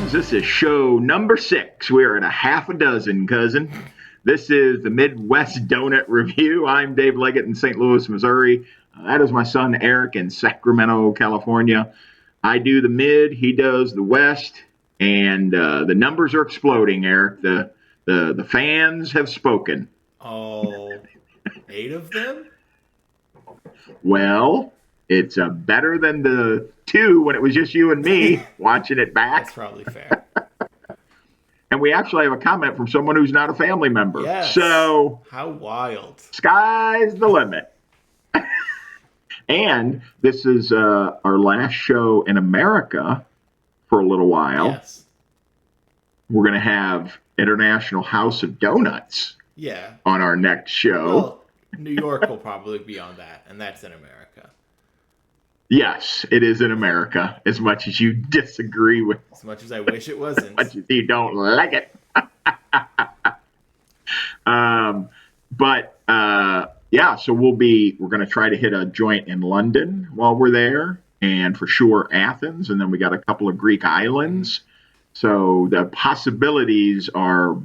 friends. This is show number 6. We're at a half a dozen, cousin. This is the Midwest Donut Review. I'm Dave Leggett in St. Louis, Missouri. That is my son Eric in Sacramento, California. I do the mid, he does the west, and the numbers are exploding, Eric. The fans have spoken. All 8 of them? Well, it's better than the 2 when it was just you and me watching it back. That's probably fair. And we actually have a comment from someone who's not a family member. Yes. So, how wild. Sky's the limit. And this is our last show in America for a little while. Yes. We're going to have International House of Donuts on our next show. Well, New York will probably be on that, and that's in America. Yes, it is in America, as much as you disagree with. As much as I wish it wasn't. As much as you don't like it. So we're going to try to hit a joint in London while we're there, and for sure Athens, and then we got a couple of Greek islands. So the possibilities are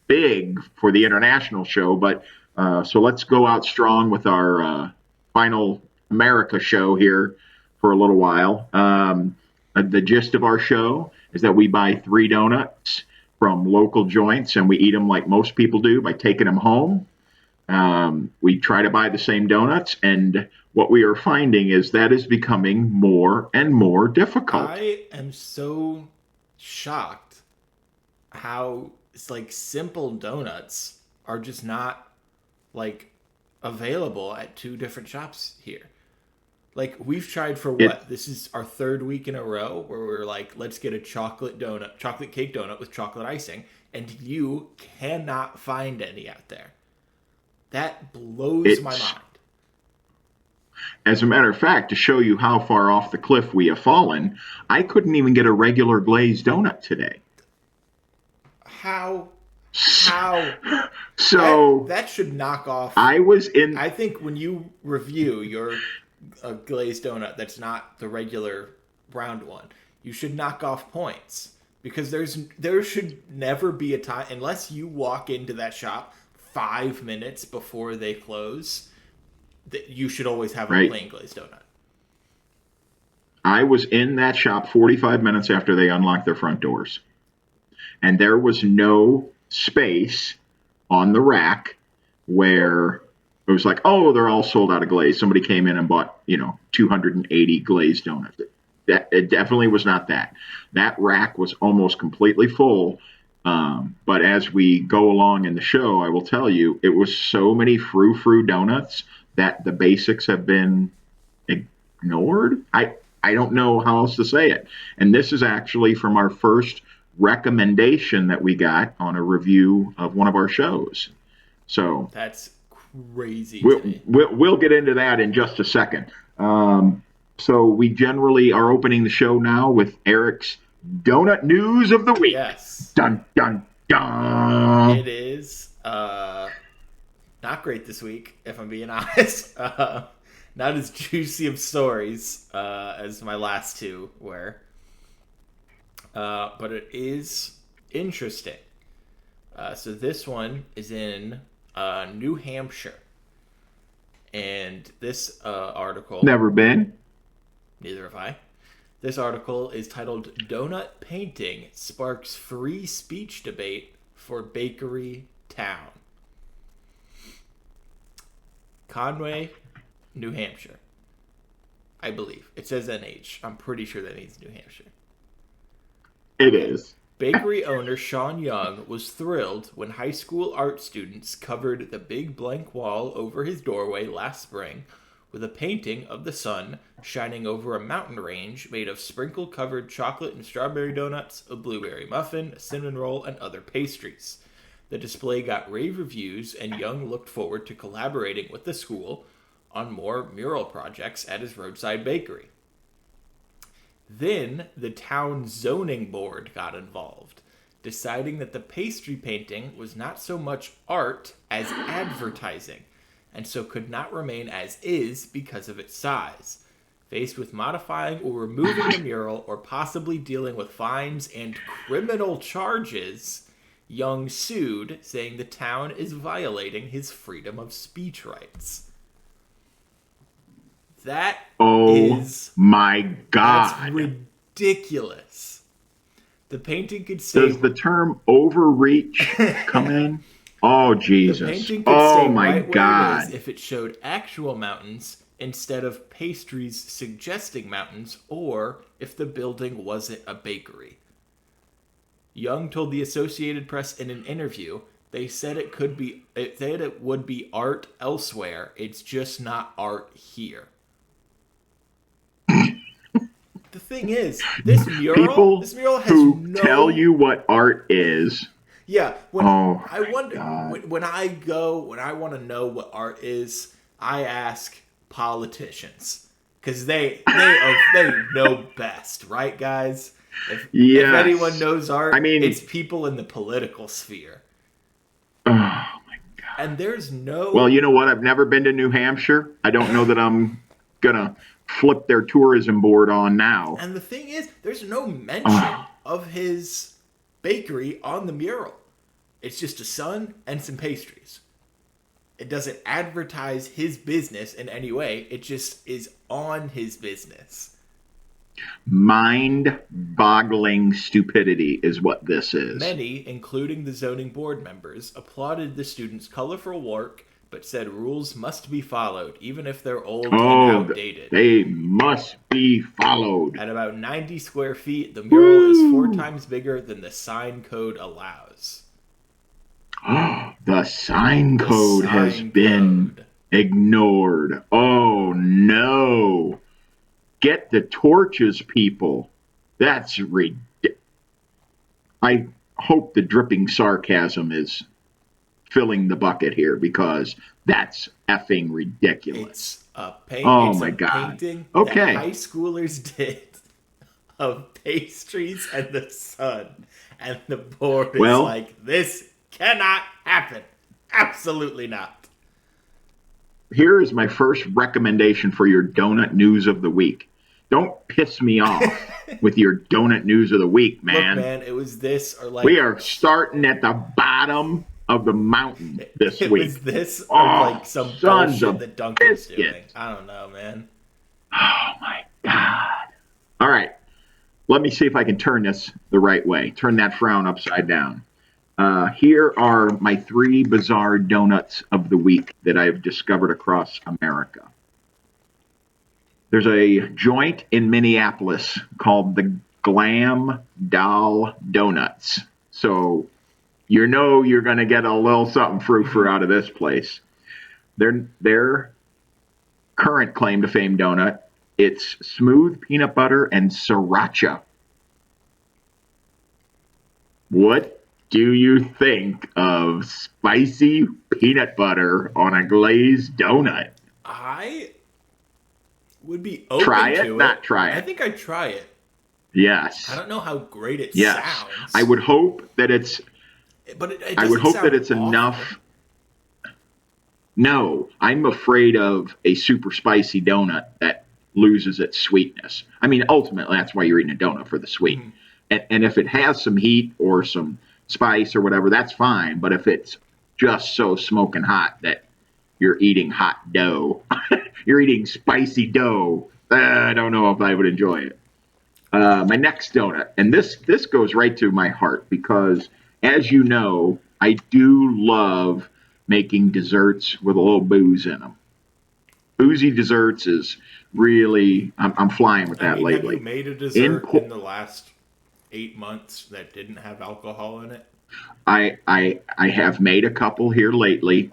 big for the international show, but so let's go out strong with our final America show here for a little while. The gist of our show is that we buy 3 donuts from local joints, and we eat them like most people do by taking them home. We try to buy the same donuts, and what we are finding is that is becoming more and more difficult. I am so shocked how it's like simple donuts are just not like available at 2 different shops here. Like, we've tried for what? This is our 3rd week in a row where we're like, let's get a chocolate cake donut with chocolate icing, and you cannot find any out there. That blows my mind. As a matter of fact, to show you how far off the cliff we have fallen, I couldn't even get a regular glazed donut today. How? So that should knock off. I think when you review your glazed donut that's not the regular round one, you should knock off points, because there should never be a time, unless you walk into that shop 5 minutes before they close, that you should always have a plain glazed donut. I was in that shop 45 minutes after they unlocked their front doors, and there was no space on the rack where it was like, oh, they're all sold out of glaze. Somebody came in and bought, 280 glazed donuts. It definitely was not that. That rack was almost completely full. But as we go along in the show, I will tell you, it was so many frou-frou donuts that the basics have been ignored. I don't know how else to say it. And this is actually from our first recommendation that we got on a review of one of our shows. So that's crazy. We'll get into that in just a second. So we generally are opening the show now with Eric's Donut News of the Week. Yes. Dun, dun, dun. It is not great this week, if I'm being honest. Not as juicy of stories as my last 2 were. But it is interesting. So this one is in New Hampshire. And this article... Never been. Neither have I. This article is titled, Donut Painting Sparks Free Speech Debate for Bakery Town. Conway, New Hampshire. I believe. It says NH. I'm pretty sure that means New Hampshire. It is. Bakery owner Sean Young was thrilled when high school art students covered the big blank wall over his doorway last spring with a painting of the sun shining over a mountain range made of sprinkle-covered chocolate and strawberry donuts, a blueberry muffin, a cinnamon roll, and other pastries. The display got rave reviews, and Young looked forward to collaborating with the school on more mural projects at his roadside bakery. Then the town zoning board got involved, deciding that the pastry painting was not so much art as advertising, and so could not remain as is because of its size. Faced with modifying or removing the mural or possibly dealing with fines and criminal charges, Young sued, saying the town is violating his freedom of speech rights. That Oh is my that's God. ridiculous. The painting could say Does the term overreach come in? Oh, the Jesus. painting could Oh stay my right where it is God. if it showed actual mountains instead of pastries suggesting mountains, or if the building wasn't a bakery. Young told the Associated Press in an interview, it said it would be art elsewhere. It's just not art here. The thing is, People this mural has who tell no. you what art is. Yeah, Oh I my wonder God. when I want to know what art is, I ask politicians because they know best, right, guys? If anyone Yes. knows I art, it's mean, people in the political sphere. oh my God. And there's Well, no you know what? I've never been to New Hampshire. I don't know that I'm going to flip their tourism board on now. and the thing is, there's no mention Oh, of his bakery on the mural. It's just a sun and some pastries. It doesn't advertise his business in any way. It just is on his business. mind boggling stupidity is what this is. Many, including the zoning board members, applauded the students' colorful work, but said rules must be followed, even if they're old and Oh, outdated. they must be followed. At about 90 square feet, the mural is four Woo! times bigger than the sign code allows. The sign The code has sign been code. ignored. Oh no. Get the torches, people. That's ridiculous. I hope the dripping sarcasm is filling the bucket here because that's effing ridiculous. Oh It's my a God. painting that Okay. high schoolers did of pastries and the sun, and the board is Well, like, this cannot happen. Absolutely not. here is my first recommendation for your donut news of the week. Don't piss me off with your donut news of the week, Look, man. man, it was this or We like are starting at the bottom of the mountain this it was week. this or Oh, like some sons bullshit of that Duncan's doing. biscuits. I don't know, man. Oh my God. All right. Let me see if I can turn this the right way. Turn that frown upside down. Here are my three bizarre donuts of the week that I've discovered across America. There's a joint in Minneapolis called the Glam Doll Donuts. So you know you're going to get a little something frou-frou out of this place. Their current claim to fame donut, it's smooth peanut butter and sriracha. What do you think of spicy peanut butter on a glazed donut? I would be Try open it, to it. not try I it. think I'd try it. I Yes. don't know how great it Yes. sounds, I would hope that it's but it I would doesn't hope that sound it's awful. enough. No, I'm afraid of a super spicy donut that loses its sweetness. I mean, ultimately, that's why you're eating a donut for the sweet. Mhm. And if it has some heat or some spice or whatever, that's fine. But if it's just so smoking hot that you're eating hot dough, you're eating spicy dough, I don't know if I would enjoy it. My next donut, and this goes right to my heart because, as you know, I do love making desserts with a little booze in them. Boozy desserts is really I'm flying with I that mean, have you lately. made a In dessert in the last 8 months that didn't have alcohol in it? I have made a couple here lately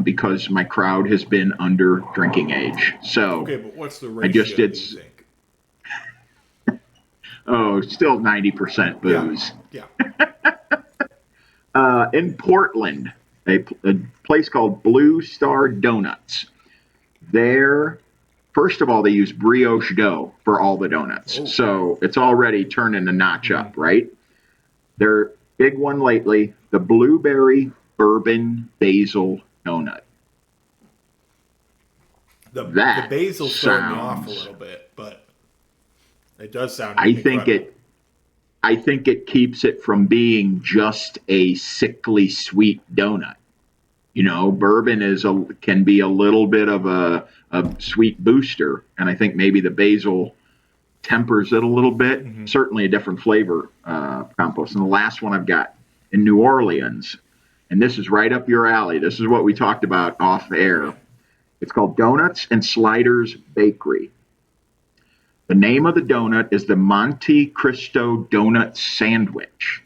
because my crowd has been under drinking age. So Okay, but what's the I just ratio, did do you think? still 90% Yeah, booze. yeah. In Portland, a place called Blue Star Donuts. There, first of all, they use brioche dough for all the donuts, Oh, so it's already turning a notch mhm. up, right? Their big one lately, the blueberry bourbon basil donut. The That basil's throwing me off a sounds. little bit, but it does sound I think incredible. it. I think it keeps it from being just a sickly sweet donut. You know, bourbon can be a little bit of a sweet booster, and I think maybe the basil tempers it a little bit. Hmm. Certainly a different flavor compost. And the last one I've got in New Orleans, and this is right up your alley. This is what we talked about off Okay. air. It's called Donuts and Sliders Bakery. The name of the donut is the Monte Cristo Donut Sandwich.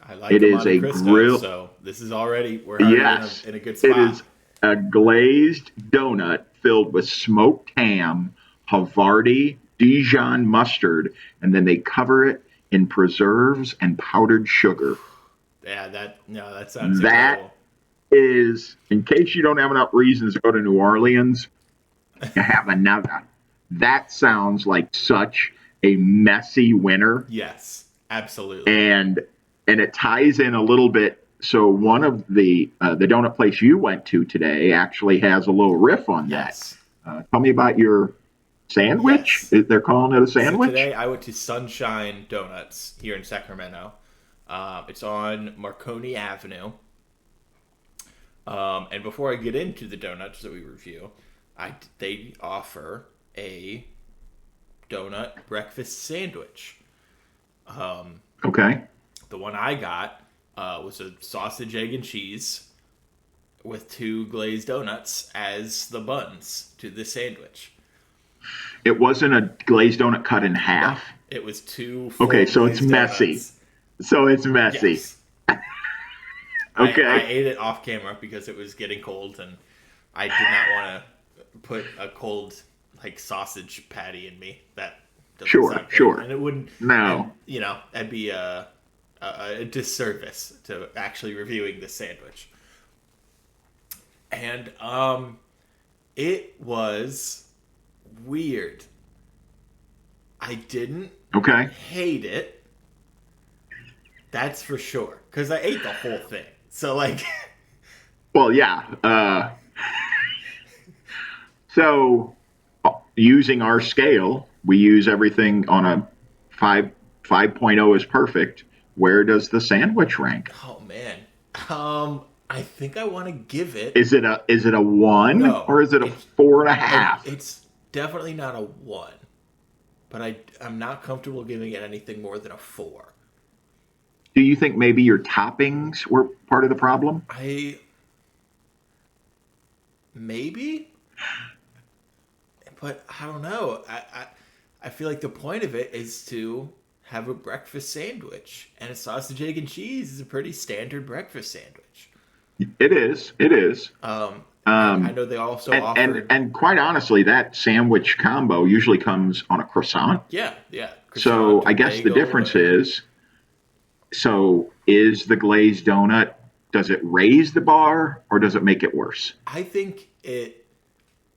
I like It a is Monte a Cristo, grill. so this is we're already Yes, in a good it spot. is a glazed donut filled with smoked ham, Havarti, Dijon mustard, and then they cover it in preserves and powdered sugar. Yeah, that sounds That incredible. is, in case you don't have enough reasons to go to New Orleans, you have another. That sounds like such a messy winter, Yes, absolutely. and it ties in a little bit. So one of the donut place you went to today actually has a little riff on that. Yes. Tell me about your sandwich. Yes. They're calling it a So sandwich. today I went to Sunshine Donuts here in Sacramento. It's on Marconi Avenue. And before I get into the donuts that we review, they offer a donut breakfast sandwich. Okay. The one I got was a sausage, egg, and cheese with two glazed donuts as the buns to the sandwich. It wasn't a glazed donut cut in No, half. it was two Okay, full so it's glazed messy. donuts. So it's messy. Yes. I Okay. ate it off camera because it was getting cold and I did not want to put a cold like sausage patty in me. That doesn't Sure, sound great, sure. and it wouldn't. And No. that'd be a disservice to actually reviewing this sandwich. And it was weird. I didn't Okay. hate it. That's for sure. Because I ate the whole thing. So, like, Well, yeah. So using our scale, we use everything on a 5.0 is perfect. Where does the sandwich rank? oh man. I think I want to give it. Is it a one No. or is it a It's, four and a half? it's definitely not a 1. But I'm not comfortable giving it anything more than a 4. Do you think maybe your toppings were part of the problem? I. Maybe? But I don't know. I feel like the point of it is to have a breakfast sandwich, and a sausage, egg, and cheese is a pretty standard breakfast sandwich. It is. It is. I Um, know they also and offered, and quite honestly, that sandwich combo usually comes on a croissant. yeah, So croissant I or guess the bagel difference or is, so is the glazed donut, does it raise the bar or does it make it worse? I think it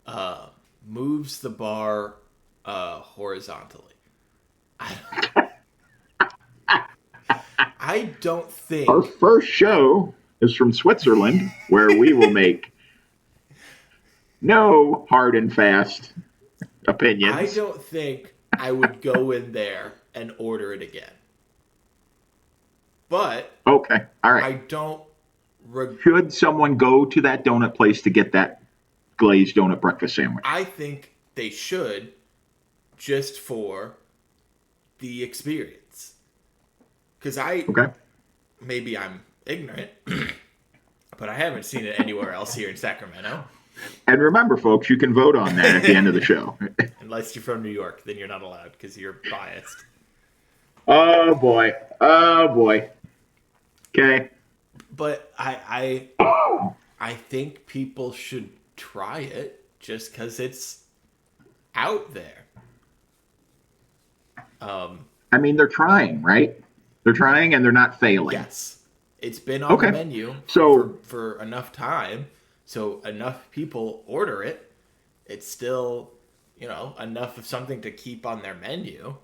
uh, moves the bar horizontally. I don't Our think first show is from Switzerland, where we will make no hard and fast I opinions. don't think I would go in there and order it again. But Okay. All right. I don't. Should someone go to that donut place to get that glazed donut breakfast sandwich? I think they should, just for the experience. Because Okay. maybe I'm ignorant, but I haven't seen it anywhere else here in Sacramento. And remember, folks, you can vote on that at the end of the show. Unless you're from New York, then you're not allowed because you're biased. Oh boy. Oh boy. Okay. But I think people should try it just because it's out there. I mean, they're trying, right? They're trying and they're not failing. Yes, it's been on the Okay. menu So, for enough time, so enough people order it. It's still, enough of something to keep on their menu.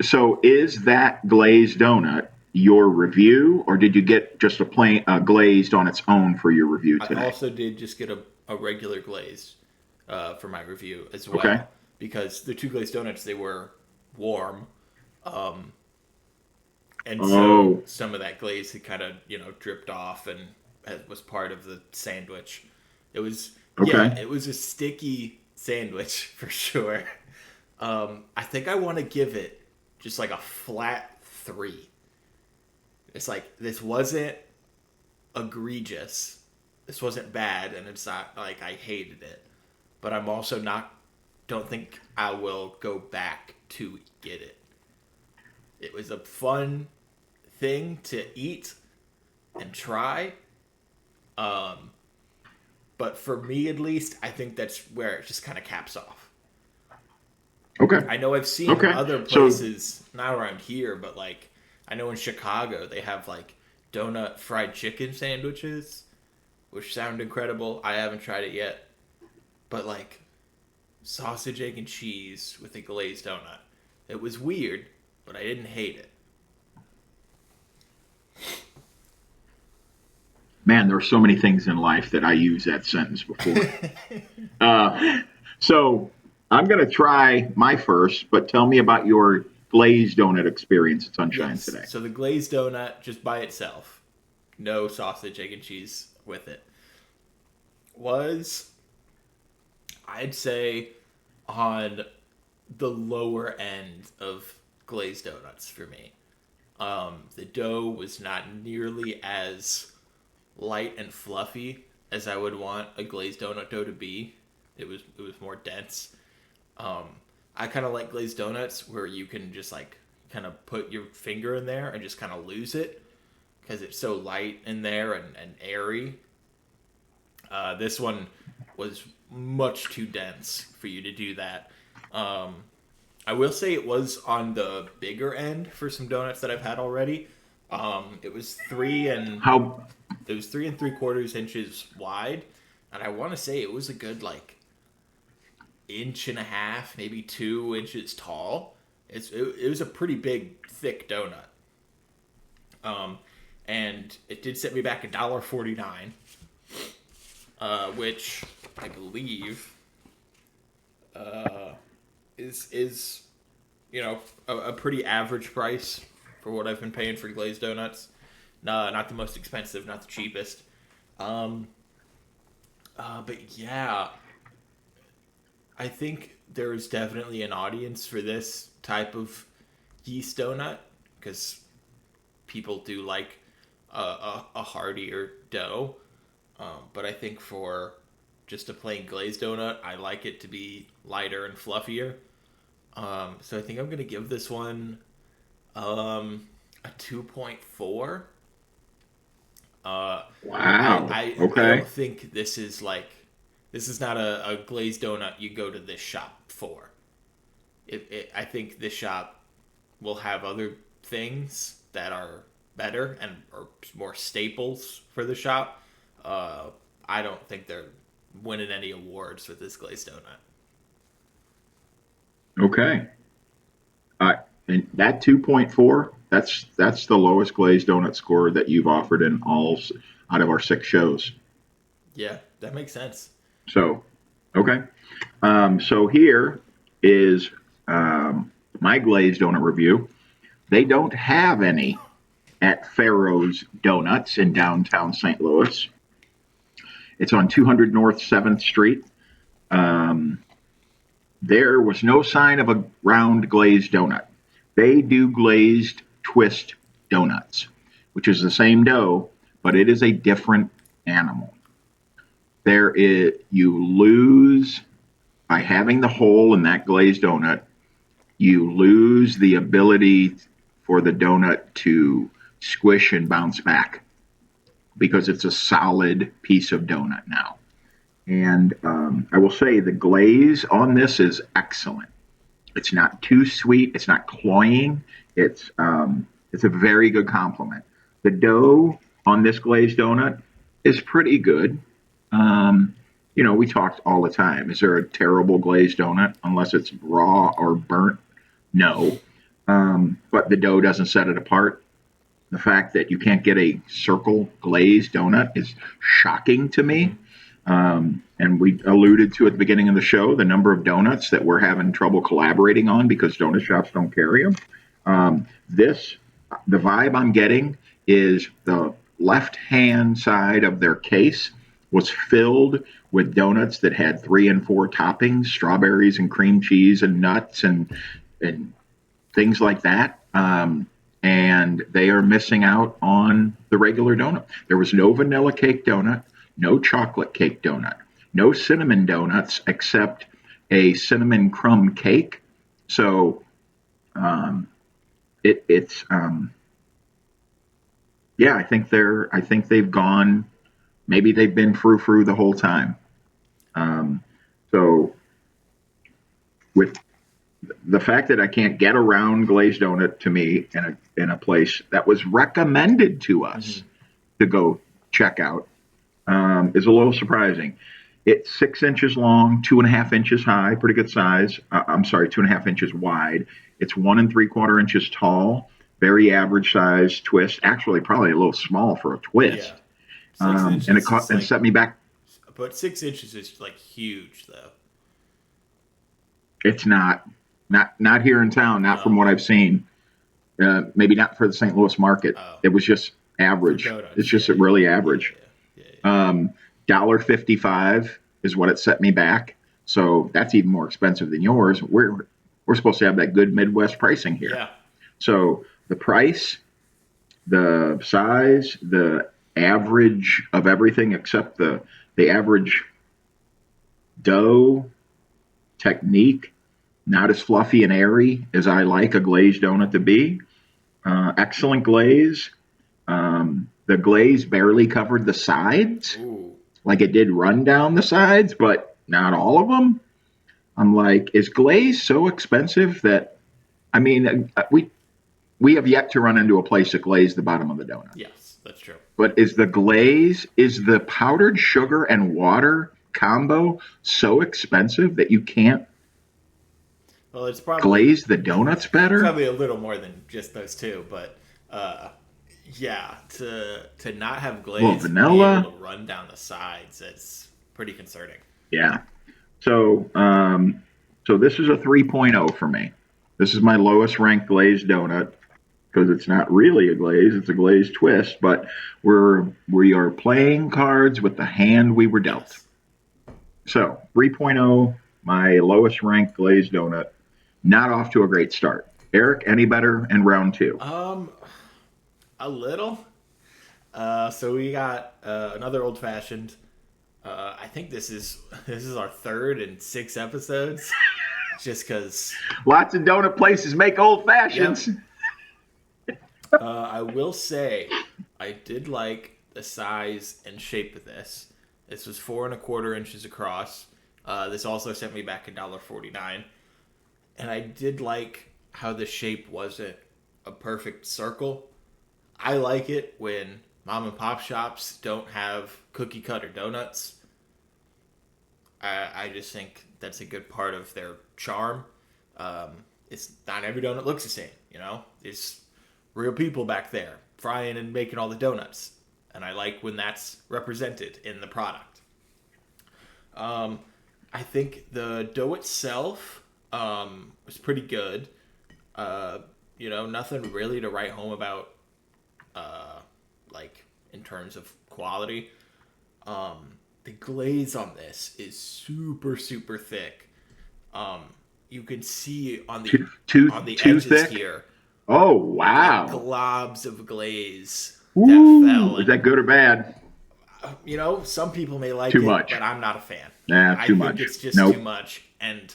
so is that glazed donut your review, or did you get just a plain glazed on its own for your review I today? also did just get a a regular glazed for my review as Okay. well, because the two glazed donuts, they were warm, and so Oh, some of that glaze had kind of dripped off and was part of the sandwich. It was, yeah, okay. it was a sticky sandwich for sure. I think I want to give it just like a flat 3. It's like, this wasn't egregious, this wasn't bad, and it's not like I hated it, but I'm also not, don't think I will go back to get it. It was a fun thing to eat and try. Um, but for me at least, I think that's where it just kind of caps off. Okay. I know I've seen Okay. other So, places, not around here, but like I know in Chicago they have like donut fried chicken sandwiches, which sound incredible. I haven't tried it yet, but like sausage, egg, and cheese with a glazed donut. It was weird, but I didn't hate it. man, there are so many things in life that I use that sentence before. Uh, so I'm going to try my first, but tell me about your glazed donut experience at Sunshine Yes, today. so the glazed donut just by itself, no sausage, egg, and cheese with it, was, I'd say, on the lower end of glazed donuts for me. The dough was not nearly as light and fluffy as I would want a glazed donut dough to be. It was more dense. Um, I kind of like glazed donuts where you can just like kind of put your finger in there and just kind of lose it because it's so light in there and airy. This one was much too dense for you to do that. Um, I will say it was on the bigger end for some donuts that I've had already. It was three and How it was 3 3/4 inches wide, and I want to say it was a good like inch and a half, maybe 2 inches tall. It was a pretty big, thick donut. Um, and it did set me back $1.49, which I believe is a pretty average price for what I've been paying for glazed donuts. No, not the most expensive, not the cheapest. Um, but yeah, I think there is definitely an audience for this type of yeast donut because people do like a heartier dough. But I think for just a plain glazed donut, I like it to be lighter and fluffier. So I think I'm gonna give this one a 2.4. wow. I don't Okay. think this is not a glazed donut you go to this shop for. I think this shop will have other things that are better and are more staples for the shop. Uh, I don't think they're winning any awards with this glazed donut. Okay. Uh, and that 2.4, that's the lowest glazed donut score that you've offered in all out of our 6 shows. Yeah, that makes sense. So, okay. So here is my glazed donut review. They don't have any at Pharaoh's Donuts in downtown St. Louis. It's on 200 North 7th Street. Um, there was no sign of a round glazed donut. They do glazed twist donuts, which is the same dough, but it is a different animal. There is you lose by having the hole in that glazed donut. You lose the ability for the donut to squish and bounce back because it's a solid piece of donut now. And I will say the glaze on this is excellent. It's not too sweet. It's not cloying. It's a very good compliment. The dough on this glazed donut is pretty good. Um, we talked all the time. Is there a terrible glazed donut unless it's raw or burnt? No. But the dough doesn't set it apart. The fact that you can't get a circle glazed donut is shocking to Mm-hmm. me. And we alluded to at the beginning of the show the number of donuts that we're having trouble collaborating on because donut shops don't carry them. This, the vibe I'm getting is the left hand side of their case was filled with donuts that had 3 and 4 toppings, strawberries and cream cheese and nuts and things like that. And they are missing out on the regular donut. There was no vanilla cake donut, no chocolate cake donut, no cinnamon donuts except a cinnamon crumb cake. So um, it's yeah, I think they've gone. Maybe they've been frou frou the whole time. Um, so with the fact that I can't get around glazed donut to me in a place that was recommended to us Mm-hmm. to go check out is a little surprising. It's 6 inches long, 2.5 inches high, pretty good size. I'm sorry, 2.5 inches wide. It's 1 3/4 inches tall, very average size twist. Actually, probably a little small for a Yeah. twist. Six And it inches caught is and like, set me back. but 6 inches is like huge though. It's not here in town, not from No. what I've seen. Maybe not for the St. Louis market. Oh. It was just For average. It's donuts, just yeah. really Yeah, average. yeah, yeah. $1.55 is what it set me back. So that's even more expensive than yours. We're supposed to have that good Midwest pricing here. Yeah. So the price, the size, the average of everything except the average dough technique, not as fluffy and airy as I like a glazed donut to be. Excellent glaze. The glaze barely covered the sides, Ooh. like it did run down the sides, but not all of them. I'm like, is glaze so expensive that I mean, we have yet to run into a place that glazed the bottom of the donut. Yes, that's true. But is the powdered sugar and water combo so expensive that you can't Well, it's probably glaze the donuts better? probably a little more than just those two, but uh, yeah, to not have A little glaze be able vanilla. to run down the sides, it's pretty concerning. Yeah. So, so this is a 3.0 for me. This is my lowest ranked glazed donut because it's not really a glaze; it's a glazed twist. But we are playing cards with the hand we were dealt. Yes. So 3.0, my lowest ranked glazed donut. Not off to a great start. Eric, any better in round two? Um, a little. So we got another old fashioned. I think this is our third in 6 episodes. Just because, Lots of donut places make old yep. fashions. I will say, I did like the size and shape of this. This was 4 1/4 inches across. This also sent me back $1.49, and I did like how the shape wasn't a perfect circle. I like it when mom and pop shops don't have cookie cutter donuts. I just think that's a good part of their charm. It's not every donut looks the same, you know. There's real people back there frying and making all the donuts, and I like when that's represented in the product. I think the dough itself was pretty good. You know, nothing really to write home about, like in terms of quality. The glaze on this is super super thick. You can see on the Too edges thick. here Oh like wow. globs of glaze that Woo! fell, Is and that good or bad? you know, some people may like Too it, much. but I'm not a fan. Nah, I too think much. it's just too Nope. much, and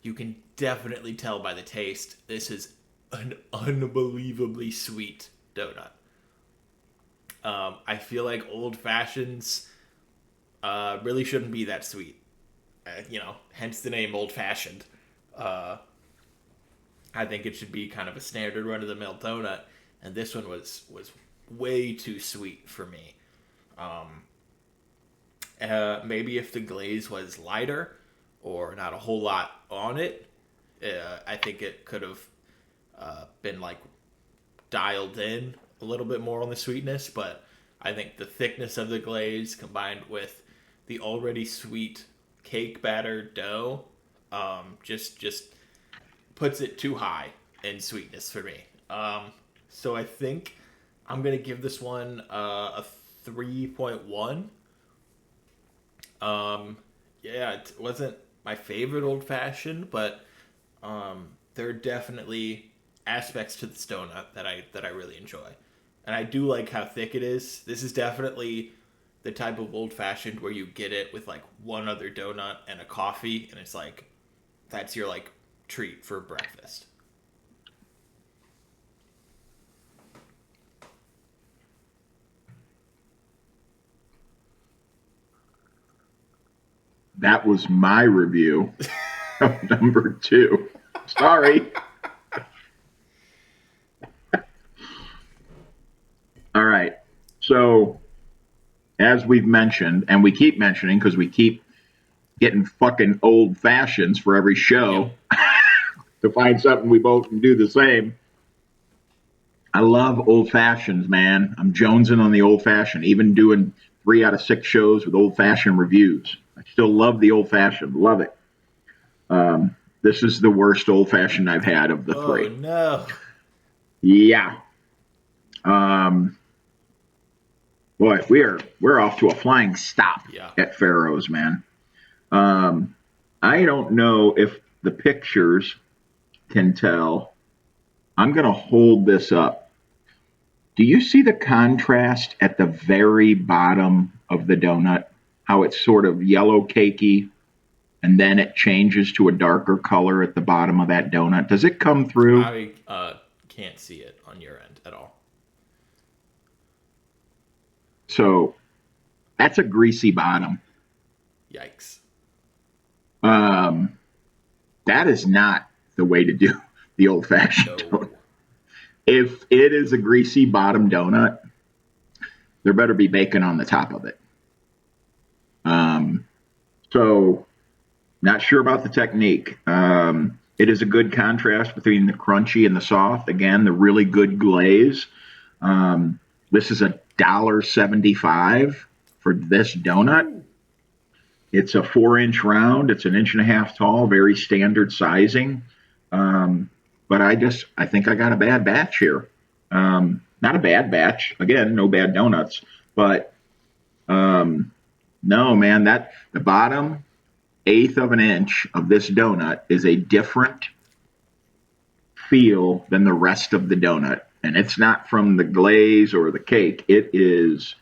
you can definitely tell by the taste. This is an unbelievably sweet donut. I feel like old fashions really shouldn't be that sweet. You know, hence the name old fashioned. Uh, I think it should be kind of a standard run of the mill donut, and this one was way too sweet for me. Maybe if the glaze was lighter or not a whole lot on it, I think it could have been like dialed in a little bit more on the sweetness. But I think the thickness of the glaze combined with the already sweet cake batter dough just puts it too high in sweetness for me. So I think I'm gonna give this one a 3.1. Yeah, it wasn't my favorite old fashioned, but there are definitely aspects to this donut that I really enjoy, and I do like how thick it is. This is definitely the type of old fashioned where you get it with like one other donut and a coffee, and it's like that's your like treat for breakfast. That was my review of number two. Sorry. All right. So, as we've mentioned, and we keep mentioning because we keep getting fucking old fashions for every show Yep. to find something we both can do the same. I love old fashions, man. I'm jonesing on the old fashioned, even doing 3 out of 6 shows with old fashioned reviews. I still love the old fashioned, love it. This is the worst old fashioned I've had of the Oh three. no. Yeah. Um, Boy, we're off to a flying stop Yeah. at Pharaoh's, man. Um, I don't know if the pictures can tell. I'm going to hold this up. Do you see the contrast at the very bottom of the donut? How it's sort of yellow cakey and then it changes to a darker color at the bottom of that donut. Does it come through? I can't see it on your end at all. So that's a greasy bottom. Yikes. Um, that is not the way to do the old fashioned donut. No. If it is a greasy bottom donut, there better be bacon on the top of it. Um, so, not sure about the technique. It is a good contrast between the crunchy and the soft. Again, the really good glaze. This is $1.75 for this donut. Ooh. It's a 4-inch round. It's an inch and a half tall, very standard sizing. Um, but I think I got a bad batch here. Not a bad batch. Again, no bad donuts. But um, no, man, that the bottom eighth of an inch of this donut is a different feel than the rest of the donut, and it's not from the glaze or the cake. It is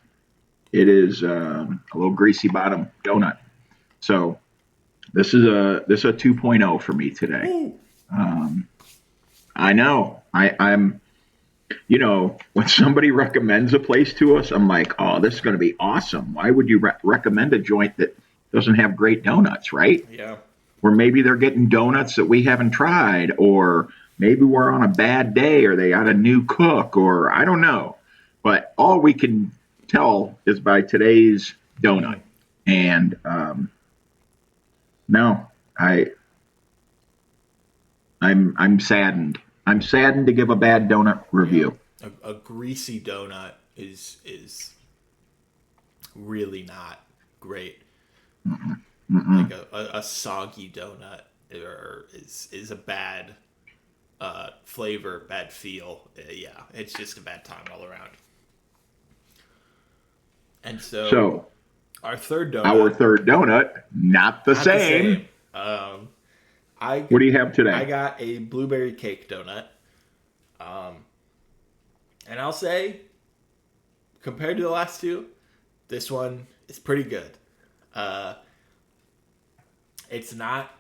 a little greasy bottom donut. So this is a 2.0 for me today. Ooh. Um, I know. I'm when somebody recommends a place to us, I'm like, oh, this is going to be awesome. Why would you recommend a joint that doesn't have great donuts, right? Yeah. Or maybe they're getting donuts that we haven't tried, or maybe we're on a bad day, or they got a new cook, or I don't know. But all we can tell is by today's donut. Mm. And no, I'm saddened. I'm saddened to give a bad donut Yeah. review. A greasy donut is really not great. Like Mm-mm. a soggy donut is a bad flavor, bad feel. Yeah, it's just a bad time all around. And so So our third our donut, third donut, not the not the same. same. I What do you have I today? got a blueberry cake donut. Um, and I'll say, compared to the last two, this one is pretty good. Uh, it's not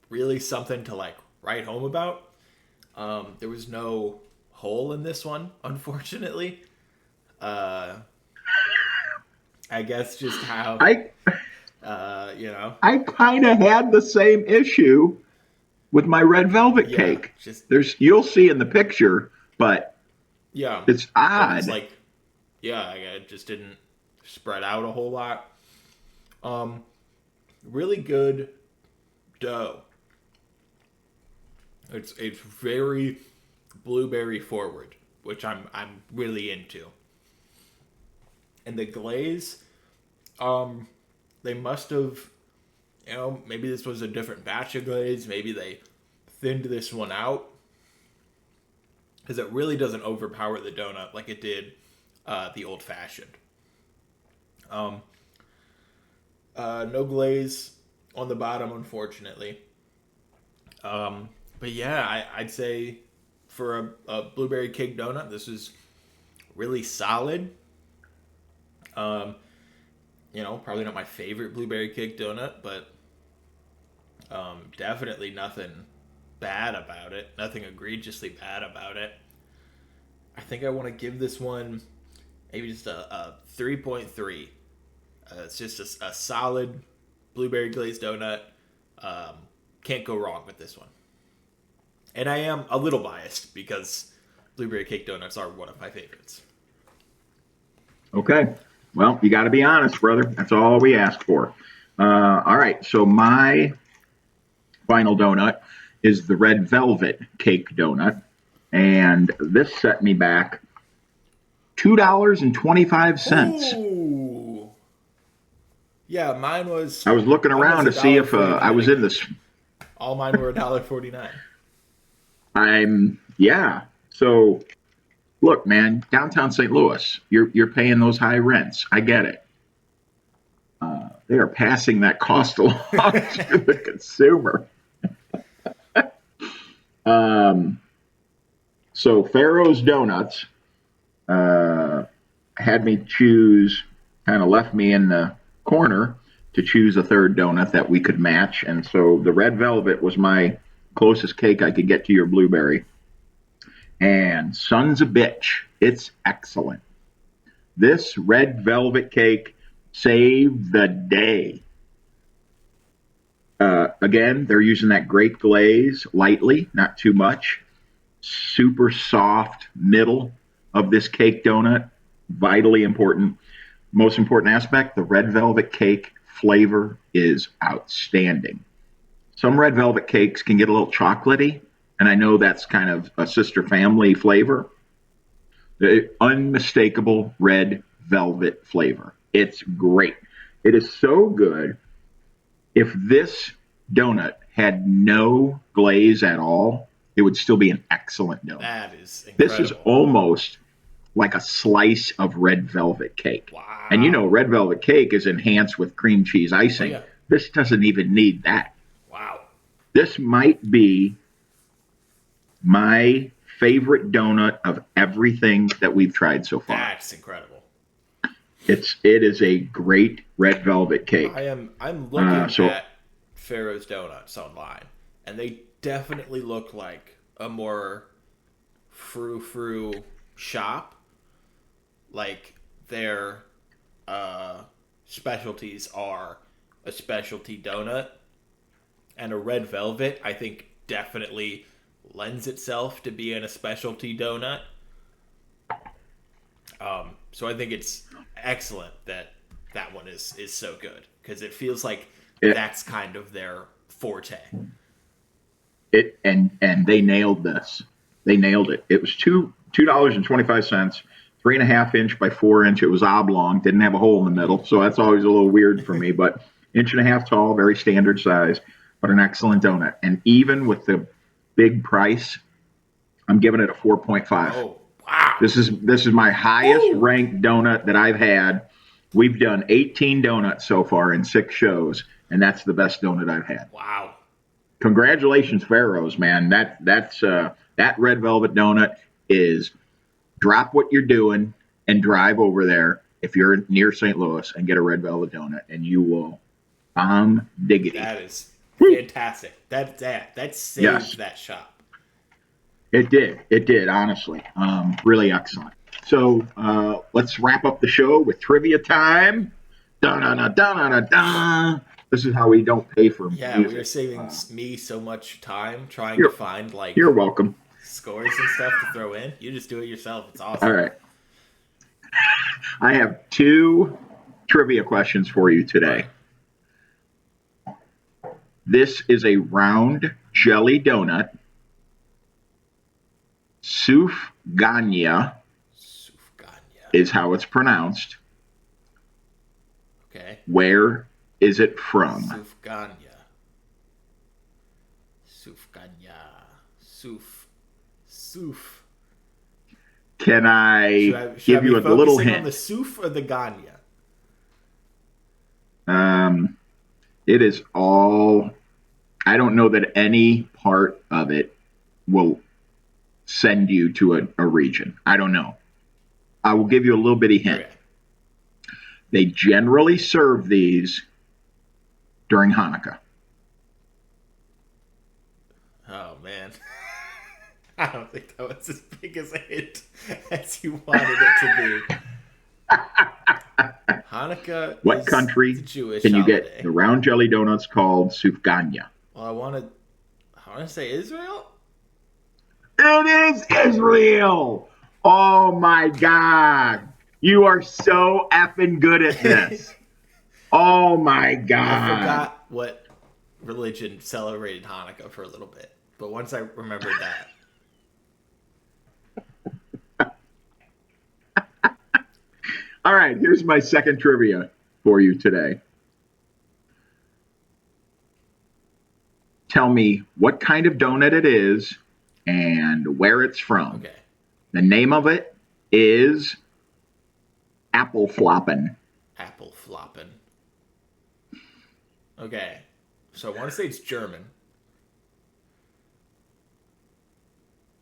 really something to like write home about. There was no hole in this one, unfortunately. Uh, I guess just how I you know, I kind of had the same issue with my red velvet yeah, cake. just You'll see in the picture, but yeah, it's it was odd. like yeah, it just didn't spread out a whole lot. Um, really good dough. It's very blueberry forward, which I'm really into. And the glaze, um, they must have, maybe this was a different batch of glaze. Maybe they thinned this one out because it really doesn't overpower the donut like it did the old fashioned. No glaze on the bottom, unfortunately. But yeah, I'd say for a blueberry cake donut, this is really solid. Probably not my favorite blueberry cake donut, but definitely nothing bad about it. Nothing egregiously bad about it. I think I want to give this one maybe just a 3.3. It's just a solid blueberry glazed donut. Can't go wrong with this one. And I am a little biased because blueberry cake donuts are one of my favorites. Okay. Well, you got to be honest, brother. That's all we ask for. All right. So my final donut is the red velvet cake donut. And this set me back $2.25. Ooh. Yeah, mine was. I was looking around to see if I was in this. All mine were $1.49. Yeah. So look, man, downtown St. Louis, you're paying those high rents. I get it. They are passing that cost along to the consumer. So Pharaoh's Donuts had me choose, kind of left me in the corner to choose a third donut that we could match. And so the red velvet was my closest cake I could get to your blueberry. And sons of bitch, it's excellent. This red velvet cake saved the day. Again, they're using that grape glaze lightly, not too much. Super soft middle of this cake donut, vitally important. Most important aspect, the red velvet cake flavor is outstanding. Some red velvet cakes can get a little chocolatey, and I know that's kind of a sister family flavor. The unmistakable red velvet flavor. It's great. It is so good. If this donut had no glaze at all, it would still be an excellent donut. That is incredible. This is almost like a slice of red velvet cake. Wow. And red velvet cake is enhanced with cream cheese icing. Oh, yeah. This doesn't even need that. Wow. This might be my favorite donut of everything that we've tried so far. That's incredible. It is a great red velvet cake. I'm looking at Pharaoh's Donuts online, and they definitely look like a more frou-frou shop. Like their specialties are a specialty donut and a red velvet. I think definitely lends itself to being a specialty donut. So I think it's excellent that one is so good because it feels like that's kind of their forte. And they nailed this. They nailed it. It was $2.25, 3.5 inch by 4 inch. It was oblong, didn't have a hole in the middle, so that's always a little weird for me. But 1.5 inch tall, very standard size, but an excellent donut. And even with the big price, I'm giving it a 4.5. Oh, wow! This is my highest ranked donut that I've had. We've done 18 donuts so far in 6 shows, and that's the best donut I've had. Wow! Congratulations, Pharaoh's, man. That red velvet donut is drop what you're doing and drive over there if you're near St. Louis and get a red velvet donut, and you will bomb diggity. That is fantastic. That saved that shop. It did, honestly. Really excellent. So let's wrap up the show with trivia time. Da-da-da-da-da-da. This is how we don't pay for music. Yeah, we are saving me so much time trying to find you're welcome. Scores and stuff to throw in. You just do it yourself. It's awesome. All right. I have 2 trivia questions for you today. This is a round jelly donut. Sufganiyya is how it's pronounced. Okay. Where is it from? Sufganya. Suf. Can I Should I give be you a little focusing on the hint? Suf or the Ganya? Um, it is all. I don't know that any part of it will send you to a region. I don't know. I will give you a little bitty hint. Okay. They generally serve these during Hanukkah. Oh man. I don't think that was as big as a hint as you wanted it to be. Hanukkah What is the country Jewish can you get holiday. the round jelly donuts called sufganya? Well, I want to say Israel. It is Israel. Oh my God. You are so effing good at this. Oh my I God. forgot what religion celebrated Hanukkah for a little bit, but once I remembered that, All right, here's my second trivia for you today. Tell me what kind of donut it is and where it's from. okay, The name of it is apple floppin'. apple flopping. Okay, so I want to say it's German.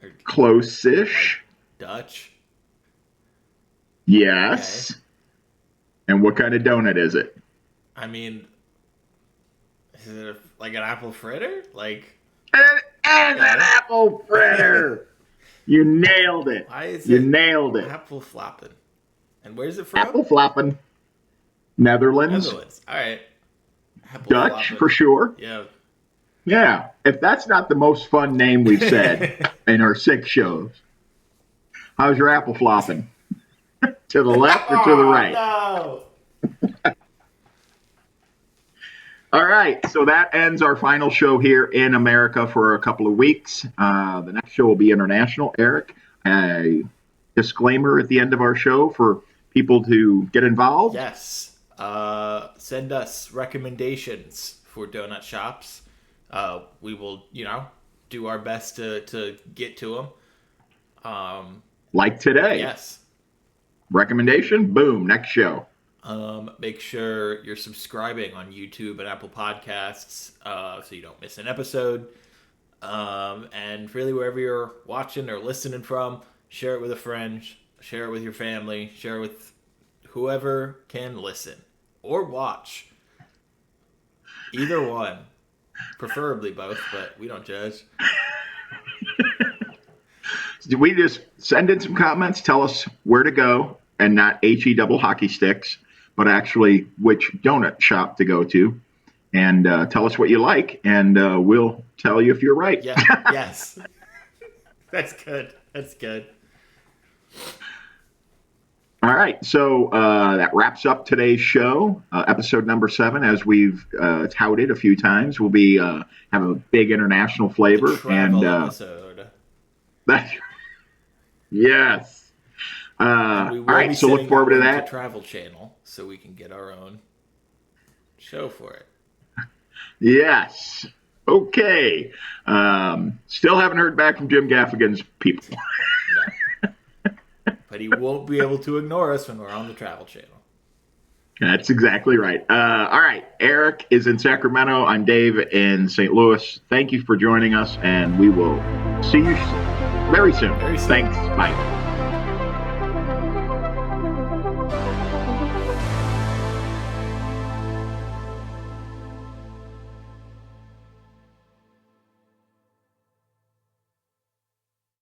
Or Close-ish. Dutch. Okay. Yes. And what kind of donut is it? I mean, is it like an apple fritter? Like, And an okay. apple fritter. You nailed it. Why is You it nailed it. apple flopping? And where's it from? Apple floppin'. Netherlands. Netherlands. All right. Apple Dutch flopping. for sure. Yeah. Yeah. If that's not the most fun name we've said in our 6 shows, how's your apple flopping? To the left or to the right? No. All right, so that ends our final show here in America for a couple of weeks. The next show will be international. Eric, a disclaimer at the end of our show for people to get involved. Yes. Send us recommendations for donut shops. We will, do our best to get to them. Like today. Yes. Recommendation, boom, next show. Make sure you're subscribing on YouTube and Apple Podcasts so you don't miss an episode. And really, wherever you're watching or listening from, share it with a friend, share it with your family, share it with whoever can listen or watch. Either one. Preferably both, but we don't judge. We just send in some comments, tell us where to go, and not HE double hockey sticks, but actually which donut shop to go to. And tell us what you like, and we'll tell you if you're right. Yeah, yes. That's good. That's good. All right, so that wraps up today's show, episode number 7. As we've touted a few times, we'll be have a big international flavor. The travel and episode. That, yes. We All will right, be so look sending forward to one that. Travel Channel so we can get our own show for it. Yes. Okay. Still haven't heard back from Jim Gaffigan's people. No. But he won't be able to ignore us when we're on the Travel Channel. That's exactly right. All right. Eric is in Sacramento. I'm Dave in St. Louis. Thank you for joining us, and we will see you very soon. Very soon. Thanks. Bye.